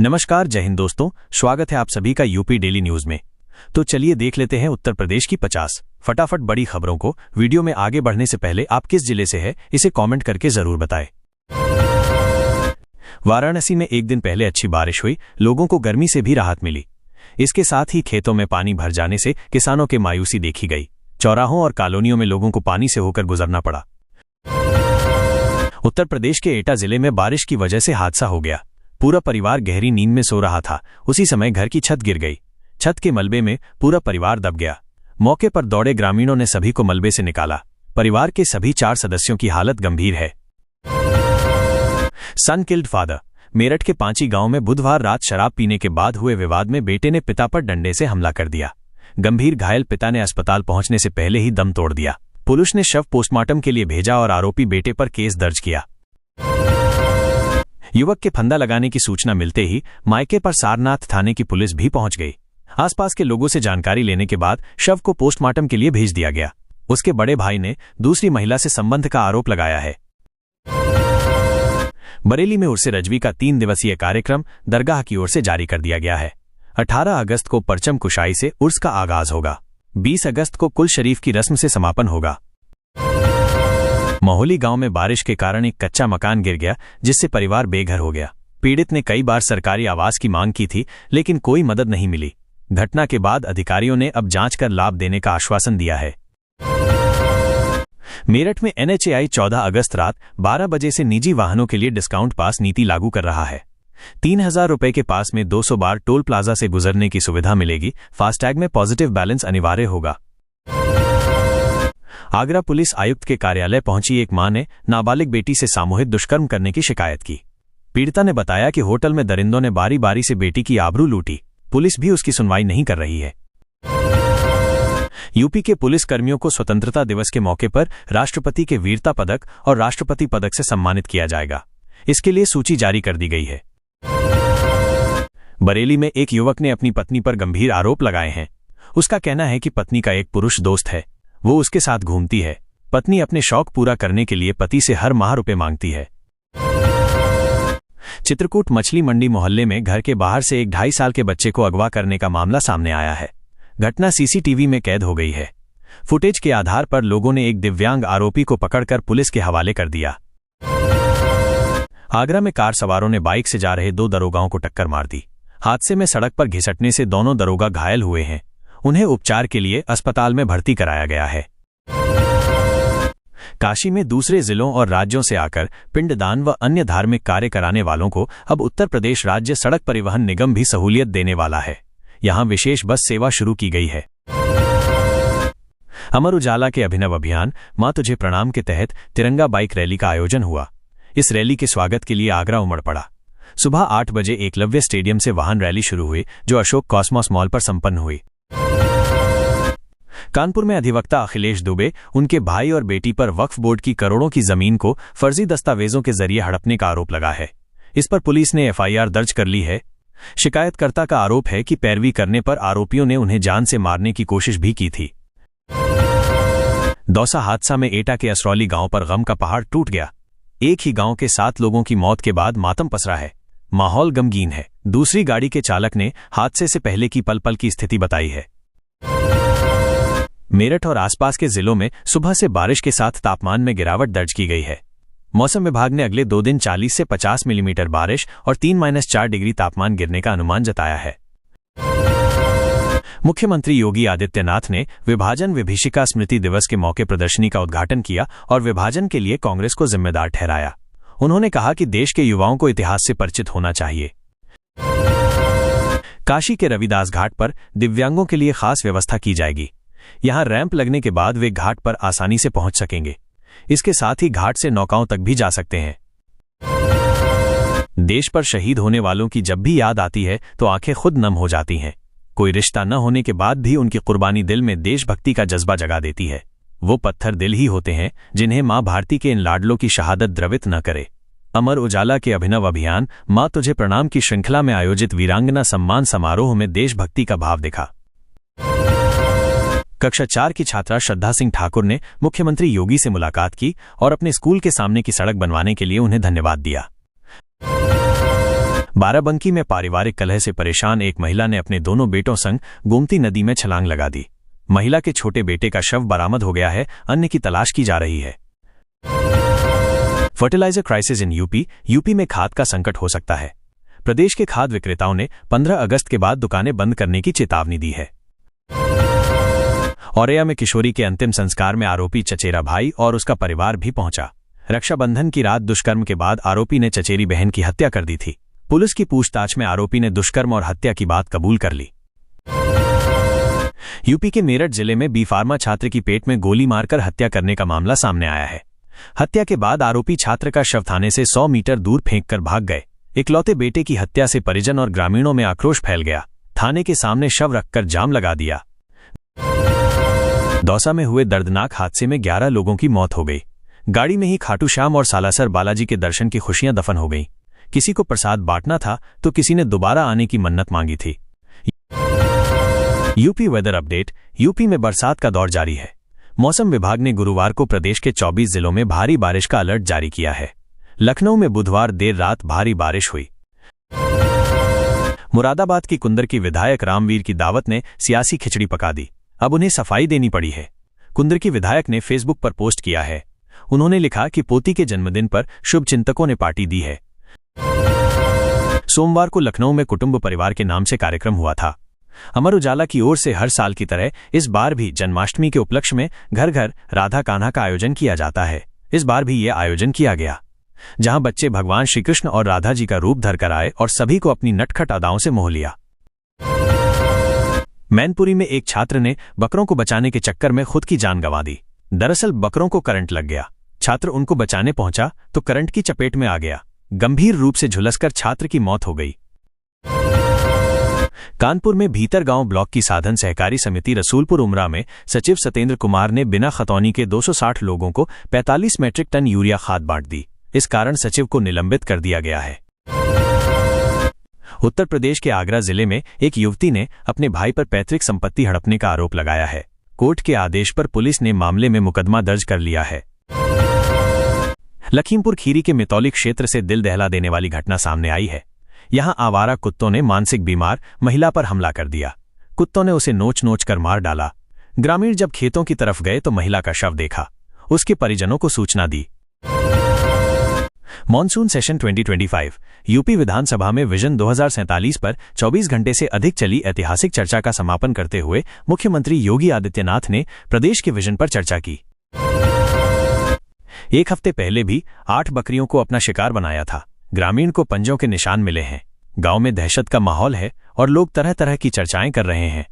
नमस्कार, जय हिंद दोस्तों। स्वागत है आप सभी का यूपी डेली न्यूज में। तो चलिए देख लेते हैं उत्तर प्रदेश की 50 फटाफट बड़ी खबरों को। वीडियो में आगे बढ़ने से पहले आप किस जिले से है इसे कमेंट करके जरूर बताएं। वाराणसी में एक दिन पहले अच्छी बारिश हुई, लोगों को गर्मी से भी राहत मिली। इसके साथ ही खेतों में पानी भर जाने से किसानों के मायूसी देखी गई। चौराहों और कॉलोनियों में लोगों को पानी से होकर गुजरना पड़ा। उत्तर प्रदेश के एटा जिले में बारिश की वजह से हादसा हो गया। पूरा परिवार गहरी नींद में सो रहा था। उसी समय घर की छत गिर गई। छत के मलबे में पूरा परिवार दब गया। मौके पर दौड़े ग्रामीणों ने सभी को मलबे से निकाला। परिवार के सभी 4 सदस्यों की हालत गंभीर है। सन किल्ड फादर। मेरठ के पांची गांव में बुधवार रात शराब पीने के बाद हुए विवाद में बेटे ने पिता पर डंडे से हमला कर दिया। गंभीर घायल पिता ने अस्पताल पहुंचने से पहले ही दम तोड़ दिया। पुलिस ने शव पोस्टमार्टम के लिए भेजा और आरोपी बेटे पर केस दर्ज किया। युवक के फंदा लगाने की सूचना मिलते ही मायके पर सारनाथ थाने की पुलिस भी पहुंच गई। आसपास के लोगों से जानकारी लेने के बाद शव को पोस्टमार्टम के लिए भेज दिया गया। उसके बड़े भाई ने दूसरी महिला से संबंध का आरोप लगाया है। बरेली में उर्से रजवी का 3 दिवसीय कार्यक्रम दरगाह की ओर से जारी कर दिया गया है। 18 अगस्त को परचम कुशाई से उर्स का आगाज होगा। 20 अगस्त को कुल शरीफ की रस्म से समापन होगा। मोहली गांव में बारिश के कारण एक कच्चा मकान गिर गया, जिससे परिवार बेघर हो गया। पीड़ित ने कई बार सरकारी आवास की मांग की थी, लेकिन कोई मदद नहीं मिली। घटना के बाद अधिकारियों ने अब जांच कर लाभ देने का आश्वासन दिया है। मेरठ में NHAI 14 अगस्त रात 12 बजे से निजी वाहनों के लिए डिस्काउंट पास नीति लागू कर रहा है। 3000 रुपए के पास में 200 बार टोल प्लाजा से गुजरने की सुविधा मिलेगी। फास्टैग में पॉजिटिव बैलेंस अनिवार्य होगा। आगरा पुलिस आयुक्त के कार्यालय पहुंची एक मां ने नाबालिग बेटी से सामूहिक दुष्कर्म करने की शिकायत की। पीड़िता ने बताया कि होटल में दरिंदों ने बारी बारी से बेटी की आबरू लूटी। पुलिस भी उसकी सुनवाई नहीं कर रही है। यूपी के पुलिस कर्मियों को स्वतंत्रता दिवस के मौके पर राष्ट्रपति के वीरता पदक और राष्ट्रपति पदक से सम्मानित किया जाएगा। इसके लिए सूची जारी कर दी गई है। बरेली में एक युवक ने अपनी पत्नी पर गंभीर आरोप लगाए हैं। उसका कहना है कि पत्नी का एक पुरुष दोस्त है, वो उसके साथ घूमती है। पत्नी अपने शौक पूरा करने के लिए पति से हर माह रुपए मांगती है। चित्रकूट मछली मंडी मोहल्ले में घर के बाहर से एक 2.5 साल के बच्चे को अगवा करने का मामला सामने आया है। घटना CCTV में कैद हो गई है। फुटेज के आधार पर लोगों ने एक दिव्यांग आरोपी को पकड़कर पुलिस के हवाले कर दिया। आगरा में कार सवारों ने बाइक से जा रहे 2 दरोगाओं को टक्कर मार दी। हादसे में सड़क पर घिसटने से दोनों दरोगा घायल हुए हैं। उन्हें उपचार के लिए अस्पताल में भर्ती कराया गया है। काशी में दूसरे जिलों और राज्यों से आकर पिंडदान व अन्य धार्मिक कार्य कराने वालों को अब उत्तर प्रदेश राज्य सड़क परिवहन निगम भी सहूलियत देने वाला है। यहां विशेष बस सेवा शुरू की गई है। अमर उजाला के अभिनव अभियान मां तुझे प्रणाम के तहत तिरंगा बाइक रैली का आयोजन हुआ। इस रैली के स्वागत के लिए आगरा उमड़ पड़ा। सुबह 8 बजे एकलव्य स्टेडियम से वाहन रैली शुरू हुई, जो अशोक कॉस्मॉस मॉल पर संपन्न हुई। कानपुर में अधिवक्ता अखिलेश दुबे, उनके भाई और बेटी पर वक्फ बोर्ड की करोड़ों की जमीन को फर्जी दस्तावेजों के जरिए हड़पने का आरोप लगा है। इस पर पुलिस ने FIR दर्ज कर ली है। शिकायतकर्ता का आरोप है कि पैरवी करने पर आरोपियों ने उन्हें जान से मारने की कोशिश भी की थी। दौसा हादसा में एटा के असरौली गांव पर गम का पहाड़ टूट गया। एक ही गांव के 7 लोगों की मौत के बाद मातम पसरा है। माहौल गमगीन है। दूसरी गाड़ी के चालक ने हादसे से पहले की पल पल की स्थिति बताई है। मेरठ और आसपास के जिलों में सुबह से बारिश के साथ तापमान में गिरावट दर्ज की गई है। मौसम विभाग ने अगले 2 दिन 40 से 50 मिलीमीटर बारिश और 3-4 डिग्री तापमान गिरने का अनुमान जताया है। मुख्यमंत्री योगी आदित्यनाथ ने विभाजन विभीषिका स्मृति दिवस के मौके प्रदर्शनी का उद्घाटन किया और विभाजन के लिए कांग्रेस को जिम्मेदार ठहराया। उन्होंने कहा कि देश के युवाओं को इतिहास से परिचित होना चाहिए। काशी के रविदास घाट पर दिव्यांगों के लिए खास व्यवस्था की जाएगी। यहां रैंप लगने के बाद वे घाट पर आसानी से पहुंच सकेंगे। इसके साथ ही घाट से नौकाओं तक भी जा सकते हैं। देश पर शहीद होने वालों की जब भी याद आती है तो आंखें खुद नम हो जाती हैं। कोई रिश्ता न होने के बाद भी उनकी कुर्बानी दिल में देशभक्ति का जज्बा जगा देती है। वो पत्थर दिल ही होते हैं जिन्हें मां भारती के इन लाडलों की शहादत द्रवित न करे। अमर उजाला के अभिनव अभियान मां तुझे प्रणाम की श्रृंखला में आयोजित वीरांगना सम्मान समारोह में देशभक्ति का भाव दिखा। कक्षा 4 की छात्रा श्रद्धा सिंह ठाकुर ने मुख्यमंत्री योगी से मुलाकात की और अपने स्कूल के सामने की सड़क बनवाने के लिए उन्हें धन्यवाद दिया। बाराबंकी में पारिवारिक कलह से परेशान एक महिला ने अपने दोनों बेटों संग गोमती नदी में छलांग लगा दी। महिला के छोटे बेटे का शव बरामद हो गया है, अन्य की तलाश की जा रही है। फर्टिलाइजर क्राइसिस इन यूपी में खाद का संकट हो सकता है। प्रदेश के खाद विक्रेताओं ने 15 अगस्त के बाद दुकानें बंद करने की चेतावनी दी है। औरैया में किशोरी के अंतिम संस्कार में आरोपी चचेरा भाई और उसका परिवार भी पहुंचा। रक्षाबंधन की रात दुष्कर्म के बाद आरोपी ने चचेरी बहन की हत्या कर दी थी। पुलिस की पूछताछ में आरोपी ने दुष्कर्म और हत्या की बात कबूल कर ली। यूपी के मेरठ जिले में बी फार्मा छात्र की पेट में गोली मारकर हत्या करने का मामला सामने आया है। हत्या के बाद आरोपी छात्र का शव थाने से 100 मीटर दूर फेंककर भाग गए। इकलौते बेटे की हत्या से परिजन और ग्रामीणों में आक्रोश फैल गया। थाने के सामने शव रखकर जाम लगा दिया। दौसा में हुए दर्दनाक हादसे में 11 लोगों की मौत हो गई। गाड़ी में ही खाटू श्याम और सालासर बालाजी के दर्शन की खुशियां दफन हो गईं। किसी को प्रसाद बांटना था तो किसी ने दोबारा आने की मन्नत मांगी थी। UP weather update. यूपी में बरसात का दौर जारी है। मौसम विभाग ने गुरुवार को प्रदेश के 24 जिलों में भारी बारिश का अलर्ट जारी किया है। लखनऊ में बुधवार देर रात भारी बारिश हुई। मुरादाबाद की कुंदर की विधायक रामवीर की दावत ने सियासी खिचड़ी पका दी। अब उन्हें सफाई देनी पड़ी है। कुंदर की विधायक ने फेसबुक पर पोस्ट किया है। उन्होंने लिखा कि पोती के जन्मदिन पर शुभचिंतकों ने पार्टी दी है। सोमवार को लखनऊ में कुटुंब परिवार के नाम से कार्यक्रम हुआ था। अमर उजाला की ओर से हर साल की तरह इस बार भी जन्माष्टमी के उपलक्ष्य में घर घर राधा कान्हा का आयोजन किया जाता है। इस बार भी यह आयोजन किया गया, जहां बच्चे भगवान श्रीकृष्ण और राधा जी का रूप धरकर आए और सभी को अपनी नटखट अदाओं से मोह लिया। मैनपुरी में एक छात्र ने बकरों को बचाने के चक्कर में खुद की जान गंवा दी। दरअसल बकरों को करंट लग गया। छात्र उनको बचाने पहुंचा तो करंट की चपेट में आ गया। गंभीर रूप से झुलसकर छात्र की मौत हो गई। कानपुर में भीतरगांव ब्लॉक की साधन सहकारी समिति रसूलपुर उमरा में सचिव सत्येंद्र कुमार ने बिना खतौनी के 260 लोगों को 45 मैट्रिक टन यूरिया खाद बांट दी। इस कारण सचिव को निलंबित कर दिया गया है। उत्तर प्रदेश के आगरा जिले में एक युवती ने अपने भाई पर पैतृक संपत्ति हड़पने का आरोप लगाया है। कोर्ट के आदेश पर पुलिस ने मामले में मुकदमा दर्ज कर लिया है। लखीमपुर खीरी के मितौली क्षेत्र से दिल दहला देने वाली घटना सामने आई है। यहां आवारा कुत्तों ने मानसिक बीमार महिला पर हमला कर दिया। कुत्तों ने उसे नोच नोच कर मार डाला। ग्रामीण जब खेतों की तरफ गए तो महिला का शव देखा। उसके परिजनों को सूचना दी। Monsoon session 2025। यूपी विधानसभा में विजन 2047 पर 24 घंटे से अधिक चली ऐतिहासिक चर्चा का समापन करते हुए मुख्यमंत्री योगी आदित्यनाथ ने प्रदेश के विजन पर चर्चा की। एक हफ्ते पहले भी 8 बकरियों को अपना शिकार बनाया था। ग्रामीण को पंजों के निशान मिले हैं। गांव में दहशत का माहौल है और लोग तरह तरह की चर्चाएं कर रहे हैं।